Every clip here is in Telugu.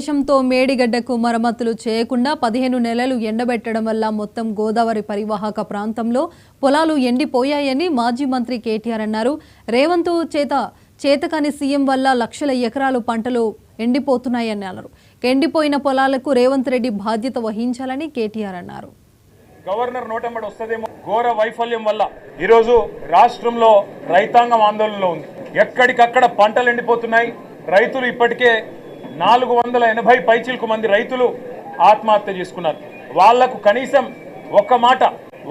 దేశంతో మేడిగడ్డకు మరమ్మతులు చేయకుండా 15 నెలలు ఎండబెట్టడం వల్ల మొత్తం గోదావరి పరివాహక ప్రాంతంలో పొలాలు ఎండిపోయాయని మాజీ మంత్రి కేటీఆర్ అన్నారు. రేవంత్ చేతకాని సీఎం వల్ల లక్షల ఎకరాలు పంటలు ఎండిపోతున్నాయని అన్నారు. ఎండిపోయిన పొలాలకు రేవంత్ రెడ్డి బాధ్యత వహించాలని కేటీఆర్ అన్నారు. గవర్నర్ నోటెంబడి వస్తదేమో ఘోర వైఫల్యం వల్ల ఈరోజు రాష్ట్రంలో రైతాంగం ఆందోళనలో ఉంది. ఎక్కడికక్కడ పంటలు ఎండిపోతున్నాయి. రైతులు ఇప్పటికే 480 పైచిలకు మంది రైతులు ఆత్మహత్య చేసుకున్నారు. వాళ్లకు కనీసం ఒక్క మాట,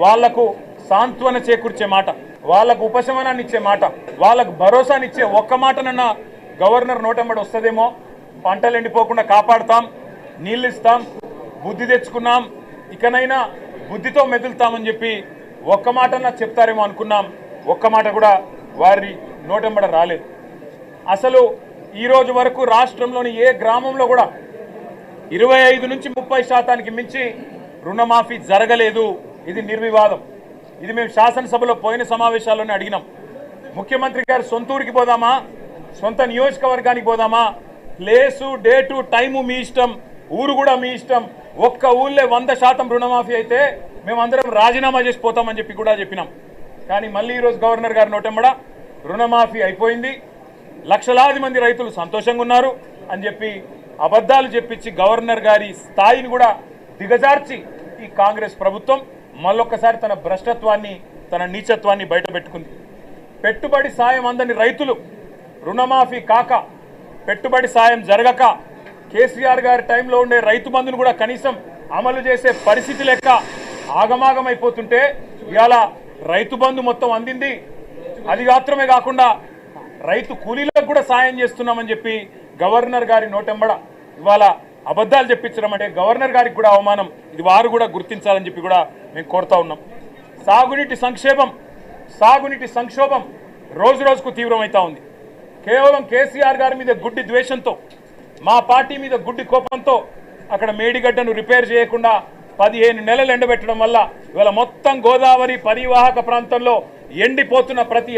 వాళ్లకు సాంత్వన చేకూర్చే మాట, వాళ్లకు ఉపశమనాన్ని ఇచ్చే మాట, వాళ్లకు భరోసానిచ్చే ఒక్క మాటనన్నా గవర్నర్ నోటెంబడి వస్తదేమో. పంటలు ఎండిపోకుండా కాపాడుతాం, నీళ్ళు ఇస్తాం, బుద్ధి తెచ్చుకున్నాం, ఇకనైనా బుద్ధితో మెదులుతామని చెప్పి ఒక్క మాటన్నా చెప్తారేమో అనుకున్నాం. ఒక్క మాట కూడా వారి నోటెంబడ రాలేదు. అసలు ఈ రోజు వరకు రాష్ట్రంలోని ఏ గ్రామంలో కూడా 25 నుంచి 30% మించి రుణమాఫీ జరగలేదు. ఇది నిర్వివాదం. ఇది మేము శాసనసభలో పోయిన సమావేశాల్లోనే అడిగినాం. ముఖ్యమంత్రి గారు సొంత ఊరికి పోదామా, సొంత నియోజకవర్గానికి పోదామా, ప్లేసు డేటు టైము మీ ఇష్టం, ఊరు కూడా మీ ఇష్టం. ఒక్క ఊళ్ళే 100% రుణమాఫీ అయితే మేమందరం రాజీనామా చేసిపోతామని చెప్పి కూడా చెప్పినాం. కానీ మళ్ళీ ఈరోజు గవర్నర్ గారి నోటెంబడ రుణమాఫీ అయిపోయింది, లక్షలాది మంది రైతులు సంతోషంగా ఉన్నారు అని చెప్పి అబద్ధాలు చెప్పించి గవర్నర్ గారి స్థాయిని కూడా దిగజార్చి ఈ కాంగ్రెస్ ప్రభుత్వం మళ్ళొక్కసారి తన భ్రష్టత్వాన్ని, తన నీచత్వాన్ని బయటపెట్టుకుంది. పెట్టుబడి సాయం అందని రైతులు రుణమాఫీ కాక, పెట్టుబడి సాయం జరగక, కేసీఆర్ గారి టైంలో ఉండే రైతు బంధును కూడా కనీసం అమలు చేసే పరిస్థితి లెక్క ఆగమాగమైపోతుంటే ఇవాళ రైతు బంధు మొత్తం అందింది. అది మాత్రమే కాకుండా రైతు కూలీలకు కూడా సాయం చేస్తున్నామని చెప్పి గవర్నర్ గారి నోటెంబడ ఇవాళ అబద్ధాలు చెప్పించడం అంటే గవర్నర్ గారికి కూడా అవమానం. ఇది వారు కూడా గుర్తించాలని చెప్పి కూడా మేము కోరుతా ఉన్నాం. సాగునీటి సంక్షోభం రోజు రోజుకు తీవ్రమవుతా ఉంది. కేవలం కేసీఆర్ గారి మీద గుడ్డి ద్వేషంతో, మా పార్టీ మీద గుడ్డి కోపంతో అక్కడ మేడిగడ్డను రిపేర్ చేయకుండా 15 నెలలు ఎండబెట్టడం వల్ల ఇవాళ మొత్తం గోదావరి పరివాహక ప్రాంతంలో ఎండిపోతున్న ప్రతి